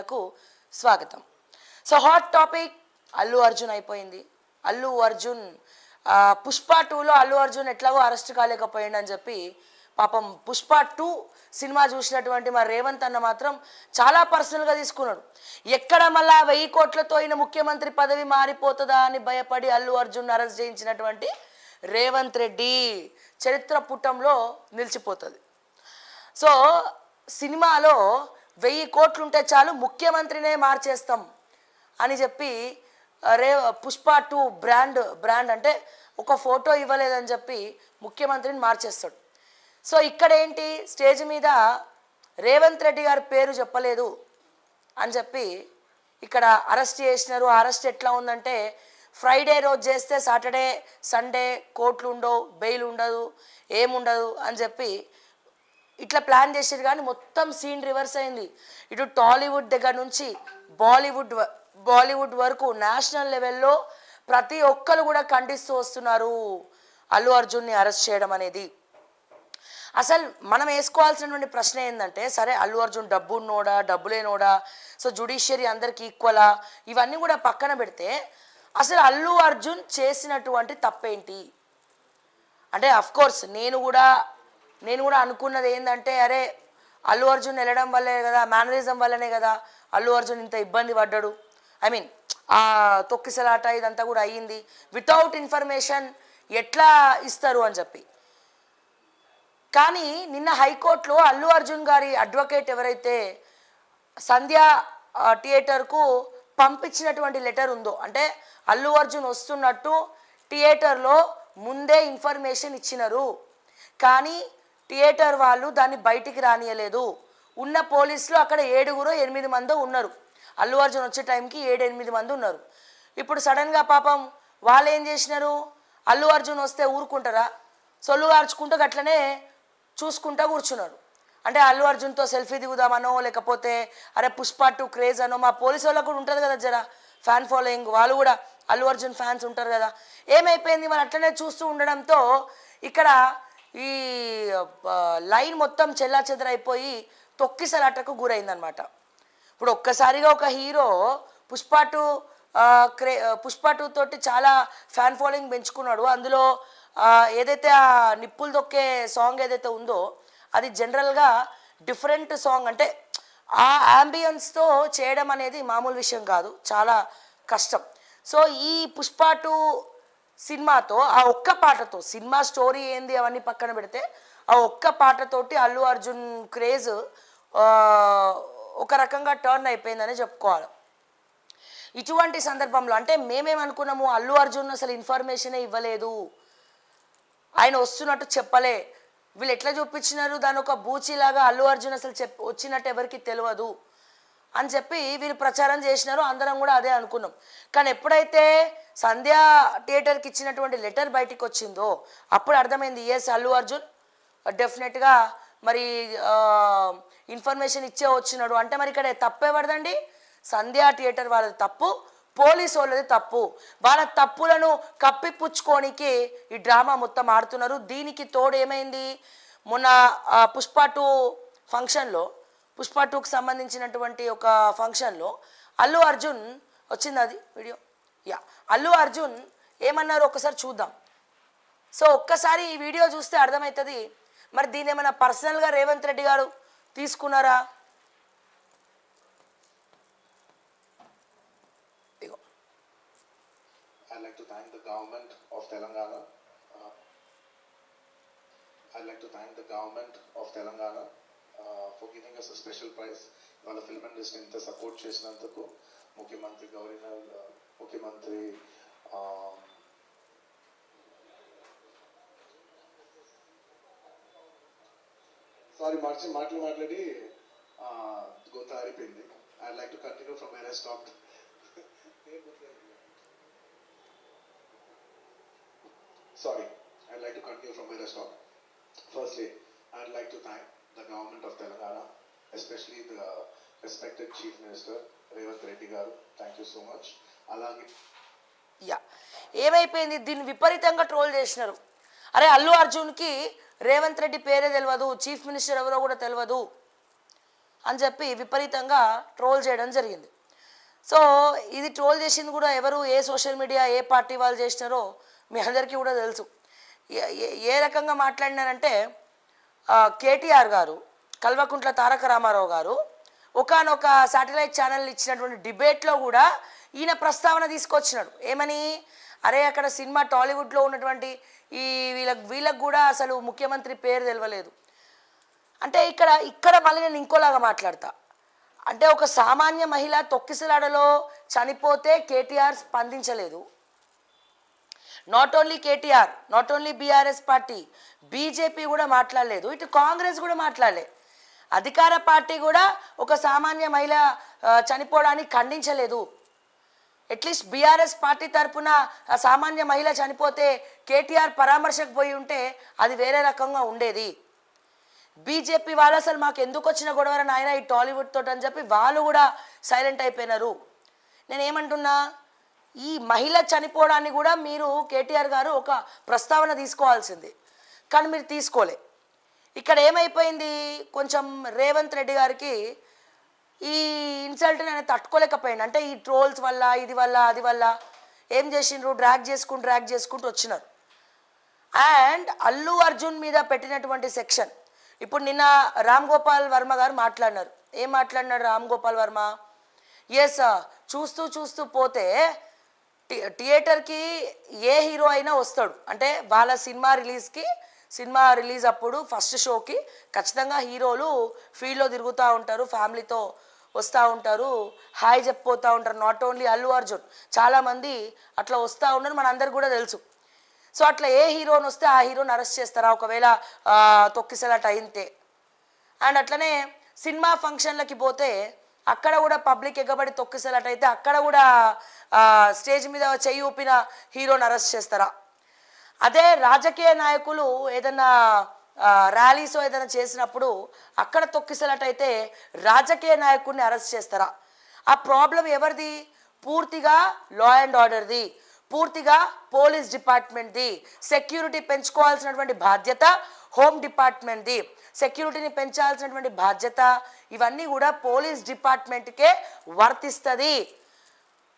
వార్తలకు స్వాగతం. So hot topic Allu Arjun అయిపోయింది. అల్లు అర్జున్ పుష్ప 2లో అల్లు అర్జున్ ఎట్లాగో అరెస్ట్ కాలేకపోయింది అని చెప్పి పాపం పుష్ప 2 సినిమా చూసినటువంటి మా రేవంత్ అన్న మాత్రం చాలా పర్సనల్గా తీసుకున్నాడు. ఎక్కడ మళ్ళా 1000 కోట్లతో అయిన ముఖ్యమంత్రి పదవి మారిపోతుందా అని భయపడి అల్లు అర్జున్ అరెస్ట్ చేయించినటువంటి రేవంత్ రెడ్డి చరిత్ర పుటంలో నిలిచిపోతుంది. సో సినిమాలో 1000 కోట్లు ఉంటే చాలు ముఖ్యమంత్రినే మార్చేస్తాం అని చెప్పి పుష్ప 2 బ్రాండ్ అంటే ఒక ఫోటో ఇవ్వలేదని చెప్పి ముఖ్యమంత్రిని మార్చేస్తాడు. సో ఇక్కడ ఏంటి, స్టేజ్ మీద రేవంత్ రెడ్డి గారి పేరు చెప్పలేదు అని చెప్పి ఇక్కడ అరెస్ట్ చేసినారు. అరెస్ట్ ఎట్లా ఉందంటే ఫ్రైడే రోజు చేస్తే సాటర్డే సండే కోర్టులు ఉండవు, బెయిల్ ఉండదు, ఏముండదు అని చెప్పి ఇట్లా ప్లాన్ చేసేది. కానీ మొత్తం సీన్ రివర్స్ అయింది. ఇటు టాలీవుడ్ దగ్గర నుంచి బాలీవుడ్ వరకు నేషనల్ లెవెల్లో ప్రతి ఒక్కరు కూడా ఖండిస్తూ వస్తున్నారు అల్లు అర్జున్ని అరెస్ట్ చేయడం అనేది. అసలు మనం వేసుకోవాల్సినటువంటి ప్రశ్న ఏంటంటే, సరే అల్లు అర్జున్ డబ్బున్నోడా డబ్బులేనోడా, సో జ్యుడిషియరీ అందరికి ఈక్వలా, ఇవన్నీ కూడా పక్కన పెడితే అసలు అల్లు అర్జున్ చేసినటువంటి తప్పేంటి అంటే, అఫ్కోర్స్ నేను కూడా అనుకున్నది ఏంటంటే, అరే అల్లు అర్జున్ వెళ్ళడం వల్లే కదా, మేనరిజం వల్లనే కదా అల్లు అర్జున్ ఇంత ఇబ్బంది పడ్డాడు. ఐ మీన్ ఆ తొక్కిసలాట ఇదంతా కూడా అయ్యింది. వితౌట్ ఇన్ఫర్మేషన్ ఎట్లా ఇస్తారు అని చెప్పి. కానీ నిన్న హైకోర్టులో అల్లు అర్జున్ గారి అడ్వకేట్ ఎవరైతే సంధ్య థియేటర్కు పంపించినటువంటి లెటర్ ఉందో, అంటే అల్లు అర్జున్ వస్తున్నట్టు థియేటర్లో ముందే ఇన్ఫర్మేషన్ ఇచ్చినారు, కానీ థియేటర్ వాళ్ళు దాన్ని బయటికి రానియలేదు. ఉన్న పోలీసులు అక్కడ 7-8 మందో ఉన్నారు. అల్లు అర్జున్ వచ్చే టైంకి 7-8 మంది ఉన్నారు. ఇప్పుడు సడన్గా పాపం వాళ్ళు ఏం చేసినారు, అల్లు అర్జున్ వస్తే ఊరుకుంటారా, సొల్లు కార్చుకుంటూ అట్లనే చూసుకుంటూ కూర్చున్నారు. అంటే అల్లు అర్జున్తో సెల్ఫీ దిగుదామనో, లేకపోతే అరే పుష్ప 2 క్రేజ్ అనో, మా పోలీసు వాళ్ళకు కూడా ఉంటుంది కదా జర ఫ్యాన్ ఫాలోయింగ్, వాళ్ళు కూడా అల్లు అర్జున్ ఫ్యాన్స్ ఉంటారు కదా. ఏమైపోయింది, మరి అట్లనే చూస్తూ ఉండడంతో ఇక్కడ ఈ లైన్ మొత్తం చెల్లాచెదరైపోయి తొక్కిసలాటకు గురైందనమాట. ఇప్పుడు ఒక్కసారిగా ఒక హీరో పుష్ప 2 తోటి చాలా ఫ్యాన్ ఫాలోయింగ్ పెంచుకున్నాడు. అందులో ఏదైతే ఆ నిప్పులు దొక్కే సాంగ్ ఏదైతే ఉందో అది జనరల్గా డిఫరెంట్ సాంగ్, అంటే ఆ యాంబియన్స్తో చేయడం అనేది మామూలు విషయం కాదు, చాలా కష్టం. సో ఈ పుష్ప 2 సినిమాతో ఆ ఒక్క పాటతో, సినిమా స్టోరీ ఏంది అవన్నీ పక్కన పెడితే ఆ ఒక్క పాటతోటి అల్లు అర్జున్ క్రేజ్ ఒక రకంగా టర్న్ అయిపోయిందని చెప్పుకోవాలి. ఇటువంటి సందర్భంలో అంటే మేమేమనుకున్నాము, అల్లు అర్జున్ అసలు ఇన్ఫర్మేషనే ఇవ్వలేదు, ఆయన వస్తున్నట్టు చెప్పలే, వీళ్ళు ఎట్లా చూపించినారు దాని ఒక బూచిలాగా అల్లు అర్జున్ అసలు వచ్చినట్టు ఎవరికి తెలియదు అని చెప్పి వీళ్ళు ప్రచారం చేసినారు. అందరం కూడా అదే అనుకున్నాం. కానీ ఎప్పుడైతే సంధ్య థియేటర్కి ఇచ్చినటువంటి లెటర్ బయటికి వచ్చిందో అప్పుడు అర్థమైంది, ఎస్ అల్లు అర్జున్ డెఫినెట్గా మరి ఇన్ఫర్మేషన్ ఇచ్చే వచ్చినాడు. అంటే మరి ఇక్కడ తప్పేవడదండి, సంధ్య థియేటర్ వాళ్ళది తప్పు, పోలీసు వాళ్ళది తప్పు. వాళ్ళ తప్పులను కప్పిపుచ్చుకోనికి ఈ డ్రామా మొత్తం ఆడుతున్నారు. దీనికి తోడు ఏమైంది, మొన్న పుష్ప 2 ఫంక్షన్లో, పుష్ప 2కి సంబంధించినటువంటి ఒక ఫంక్షన్లో అల్లు అర్జున్ వచ్చింది, అది వీడియో. అల్లు అర్జున్ ఏమన్నారు ఒకసారి చూద్దాం. సో ఒక్కసారి ఈ వీడియో చూస్తే అర్థమవుతుంది, మరి దీని ఏమైనా పర్సనల్గా రేవంత్ రెడ్డి గారు తీసుకున్నారా. I'd like to thank the government of Telangana. I'd like to thank the government of Telangana for giving us a special prize. వాళ్ళ ఫిల్మ్ ఇండస్ట్రీ ఇంత సపోర్ట్ చేసినందుకు ముఖ్యమంత్రి గవర్నర్, ముఖ్యమంత్రి సారీ మాట్లాడి గొంత ఆరిపోయింది. I'd like to continue from where I stopped. Sorry, I'd like to continue from where I stopped. Firstly, I'd like to thank the government of Telangana, especially the respected Chief Minister, Revanth Reddy garu. Thank you so much. Alage ఏమైపోయింది, దీన్ని విపరీతంగా troll చేసినారు. అరే అల్లు అర్జున్కి రేవంత్ రెడ్డి పేరే తెలియదు, chief minister ఎవరో కూడా తెలియదు, అని చెప్పి విపరీతంగా ట్రోల్ చేయడం జరిగింది. సో ఇది ట్రోల్ చేసింది కూడా ఎవరు, ఏ సోషల్ మీడియా, ఏ పార్టీ వాళ్ళు చేసినారో మీ అందరికీ కూడా తెలుసు. ఏ రకంగా మాట్లాడినారంటే కేటీఆర్ గారు, కల్వకుంట్ల తారక రామారావు గారు ఒకానొక శాటిలైట్ ఛానల్ ఇచ్చినటువంటి డిబేట్లో కూడా ఈయన ప్రస్తావన తీసుకొచ్చినాడు. ఏమని, అరే అక్కడ సినిమా టాలీవుడ్లో ఉన్నటువంటి ఈ వీళ్ళకు కూడా అసలు ముఖ్యమంత్రి పేరు తెలియలేదు అంటే ఇక్కడ మళ్ళీ నేను ఇంకోలాగా మాట్లాడతా. అంటే ఒక సామాన్య మహిళ తొక్కిసలాడలో చనిపోతే కేటీఆర్ స్పందించలేదు. Not only KTR, not only BRS party, BJP కూడా మాట్లాడలేదు, ఇటు కాంగ్రెస్ కూడా మాట్లాడలే, అధికార పార్టీ కూడా ఒక సామాన్య మహిళ చనిపోవడాన్ని ఖండించలేదు. అట్లీస్ట్ బీఆర్ఎస్ పార్టీ తరఫున సామాన్య మహిళ చనిపోతే కేటీఆర్ పరామర్శకు పోయి ఉంటే అది వేరే రకంగా ఉండేది. బీజేపీ వాళ్ళు అసలు మాకు ఎందుకు వచ్చిన గొడవ నాయన ఈ టాలీవుడ్ తోటి అని చెప్పి వాళ్ళు కూడా సైలెంట్ అయిపోయినారు. నేనేమంటున్నా, ఈ మహిళ చనిపోవడాన్ని కూడా మీరు కేటీఆర్ గారు ఒక ప్రస్తావన తీసుకోవాల్సింది, కానీ మీరు తీసుకోలే. ఇక్కడ ఏమైపోయింది, కొంచెం రేవంత్ రెడ్డి గారికి ఈ ఇన్సల్ట్ని ఆయన తట్టుకోలేకపోయింది. అంటే ఈ ట్రోల్స్ వల్ల, ఇది వల్ల, అది వల్ల ఏం చేసిండ్రు, డ్రాగ్ చేసుకుంటూ వచ్చినారు. అండ్ అల్లు అర్జున్ మీద పెట్టినటువంటి సెక్షన్, ఇప్పుడు నిన్న రామ్ గోపాల్ వర్మ గారు మాట్లాడినారు. ఏం మాట్లాడినాడు రామ్ గోపాల్ వర్మ, ఎస్ చూస్తూ పోతే థియేటర్కి ఏ హీరో అయినా వస్తాడు అంటే వాళ్ళ సినిమా రిలీజ్ అప్పుడు ఫస్ట్ షోకి ఖచ్చితంగా హీరోలు ఫీల్డ్లో తిరుగుతూ ఉంటారు, ఫ్యామిలీతో వస్తూ ఉంటారు, హాయ్ చెప్పిపోతూ ఉంటారు. నాట్ ఓన్లీ అల్లు అర్జున్, చాలామంది అట్లా వస్తూ ఉన్నారు, మనందరికి కూడా తెలుసు. సో అట్లా ఏ హీరోని వస్తే ఆ హీరోని అరెస్ట్ చేస్తారా ఒకవేళ తొక్కిసలాట అయితే. అండ్ అట్లనే సినిమా ఫంక్షన్లకి పోతే అక్కడ కూడా పబ్లిక్ ఎగబడి తొక్కిసలాట అయితే అక్కడ కూడా స్టేజ్ మీద చెయ్యి ఊపిన హీరోని అరెస్ట్ చేస్తారా. అదే రాజకీయ నాయకులు ఏదైనా ర్యాలీస్ ఏదైనా చేసినప్పుడు అక్కడ తొక్కిసలాట అయితే రాజకీయ నాయకుడిని అరెస్ట్ చేస్తారా. ఆ ప్రాబ్లం ఎవరిది, పూర్తిగా లా అండ్ ఆర్డర్ది, పూర్తిగా పోలీస్ డిపార్ట్మెంట్ది. సెక్యూరిటీ పెంచుకోవాల్సినటువంటి బాధ్యత హోమ్ డిపార్ట్మెంట్ది, సెక్యూరిటీని పెంచాల్సినటువంటి బాధ్యత ఇవన్నీ కూడా పోలీస్ డిపార్ట్మెంట్కే వర్తిస్తుంది.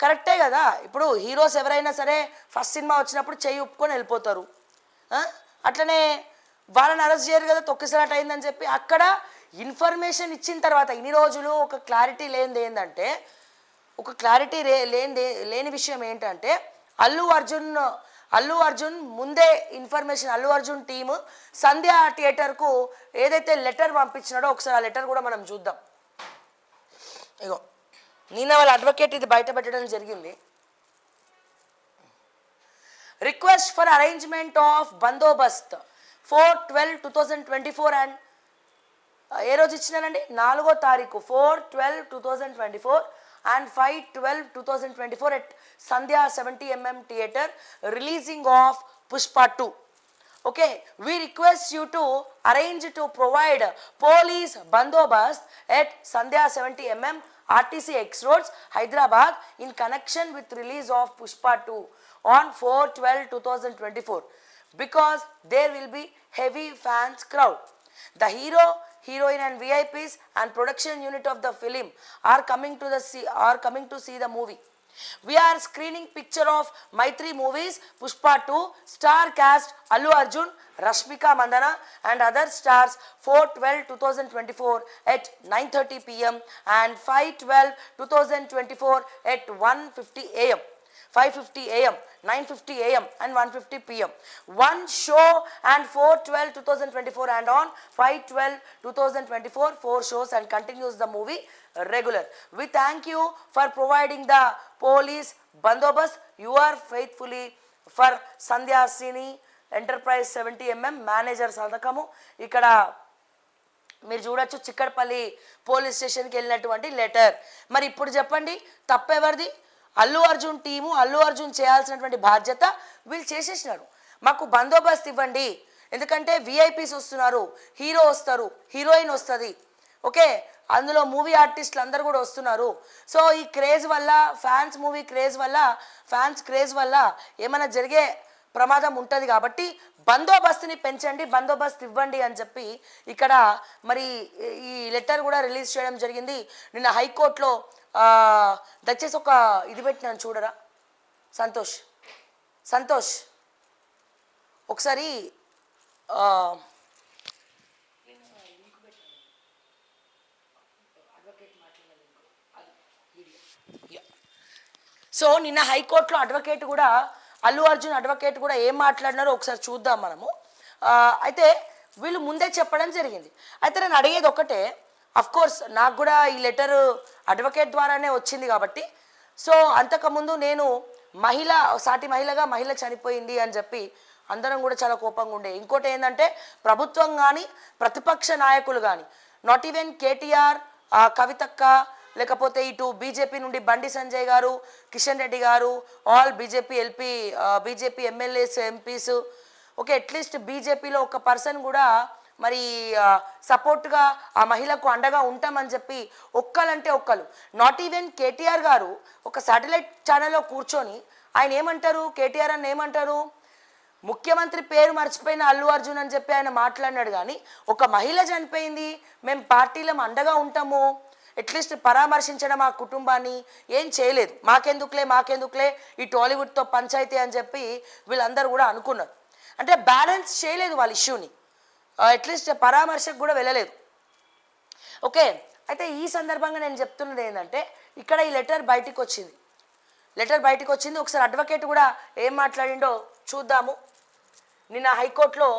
కరెక్టే కదా. ఇప్పుడు హీరోస్ ఎవరైనా సరే ఫస్ట్ సినిమా వచ్చినప్పుడు చెయ్యి ఉప్పుకొని వెళ్ళిపోతారు, అట్లనే వాళ్ళని అరెస్ట్ చేయరు కదా తొక్కిసలాట అయిందని చెప్పి. అక్కడ ఇన్ఫర్మేషన్ ఇచ్చిన తర్వాత ఇన్ని రోజులు ఒక క్లారిటీ లేనిది ఏంటంటే, ఒక క్లారిటీ లేని విషయం ఏంటంటే అల్లు అర్జున్ ముందే ఇన్ఫర్మేషన్, అల్లు అర్జున్ టీము సంధ్య థియేటర్కు ఏదైతే లెటర్ పంపించినాడో ఒకసారి ఆ లెటర్ కూడా మనం చూద్దాం. ఇగో నిన్న వాళ్ళ అడ్వకేట్ ఇది బయట పెట్టడం జరిగింది. Request for arrangement of bandobast 4/12/2024 and ఏ రోజు ఇచ్చినారండి, 4వ తారీఖు 4/12/2024 and 5/12/2024 at Sandhya 70mm Theatre, releasing of Pushpa 2. Okay, we request you to arrange to provide police bandobast at Sandhya 70mm RTC X Roads, Hyderabad in connection with release of Pushpa 2 on 4/12/2024 because there will be heavy fans crowd. The hero, heroine and VIPs and production unit of the film are coming to see the movie. We are screening picture of Maitri Movies Pushpa 2 star cast Allu Arjun, Rashmika Mandana and other stars 4/12/2024 at 9:30 p.m. and 5/12/2024 at 1:50 a.m. 5:50 a.m., 9:50 a.m. and 1:50 p.m. One show and 4/12/2024 and on 5/12/2024 4 shows and continues the movie regular. We thank you for providing the police bandobast. You are faithfully for Sandhya Cine Enterprise 70mm manager సంతకము. ఇక్కడ మీరు చూడొచ్చు Chikkadpally police స్టేషన్కి వెళ్ళినటువంటి letter. మరి ఇప్పుడు చెప్పండి తప్పెవరిది? Allu Arjun team, Allu Arjun చేయాల్సినటువంటి బాధ్యత వీళ్ళు చేసేసినారు. మాకు బందోబస్తు ఇవ్వండి, ఎందుకంటే విఐపీస్ వస్తున్నారు, హీరో వస్తారు, హీరోయిన్ వస్తుంది, ఓకే, అందులో మూవీ ఆర్టిస్టులు అందరు కూడా వస్తున్నారు. సో ఈ క్రేజ్ వల్ల, ఫ్యాన్స్ క్రేజ్ వల్ల ఏమైనా జరిగే ప్రమాదం ఉంటుంది కాబట్టి బందోబస్తుని పెంచండి, బందోబస్తు ఇవ్వండి అని చెప్పి ఇక్కడ మరి ఈ లెటర్ కూడా రిలీజ్ చేయడం జరిగింది. నిన్న హైకోర్టులో దయచేసి ఒక ఇది పెట్టినాను చూడరా సంతోష్ ఒకసారి సో నిన్న హైకోర్టులో అడ్వకేట్ కూడా అల్లు అర్జున్ అడ్వకేట్ కూడా ఏం మాట్లాడినారో ఒకసారి చూద్దాం మనము. అయితే వీళ్ళు ముందే చెప్పడం జరిగింది. అయితే నేను అడిగేది ఒకటే, కోర్స్ నాకు కూడా ఈ లెటర్ అడ్వకేట్ ద్వారానే వచ్చింది కాబట్టి, సో అంతకుముందు నేను సాటి మహిళ చనిపోయింది అని చెప్పి అందరం కూడా చాలా కోపంగా ఉండే. ఇంకోటి ఏంటంటే ప్రభుత్వం కానీ ప్రతిపక్ష నాయకులు కానీ, నాట్ ఈవెన్ కేటీఆర్, కవితక్క, లేకపోతే ఇటు బీజేపీ నుండి బండి సంజయ్ గారు, కిషన్ రెడ్డి గారు, all BJP MLAs, MPs, okay, at least బీజేపీలో ఒక పర్సన్ కూడా మరి సపోర్ట్గా ఆ మహిళకు అండగా ఉంటామని చెప్పి ఒక్కలంటే ఒక్కలు, నాట్ ఈవెన్ కేటీఆర్ గారు ఒక శాటిలైట్ ఛానల్లో కూర్చొని ఆయన ఏమంటారు, కేటీఆర్ అని ఏమంటారు, ముఖ్యమంత్రి పేరు మర్చిపోయిన అల్లు అర్జున్ అని చెప్పి ఆయన మాట్లాడినాడు. కానీ ఒక మహిళ చనిపోయింది, మేము పార్టీలో అండగా ఉంటాము, అట్లీస్ట్ పరామర్శించడం ఆ కుటుంబాన్ని ఏం చేయలేదు. మాకెందుకులే ఈ టాలీవుడ్తో పంచాయితీ అని చెప్పి వీళ్ళందరూ కూడా అనుకున్నారు. అంటే బ్యాలెన్స్ చేయలేదు వాళ్ళ ఇష్యూని, అట్లీస్ట్ పరామర్శకు కూడా వెళ్ళలేదు. ఓకే, అయితే ఈ సందర్భంగా నేను చెప్తున్నది ఏంటంటే ఇక్కడ ఈ లెటర్ బయటికి వచ్చింది. ఒకసారి అడ్వకేట్ కూడా ఏం మాట్లాడిండో చూద్దాము. నిన్న హైకోర్టులో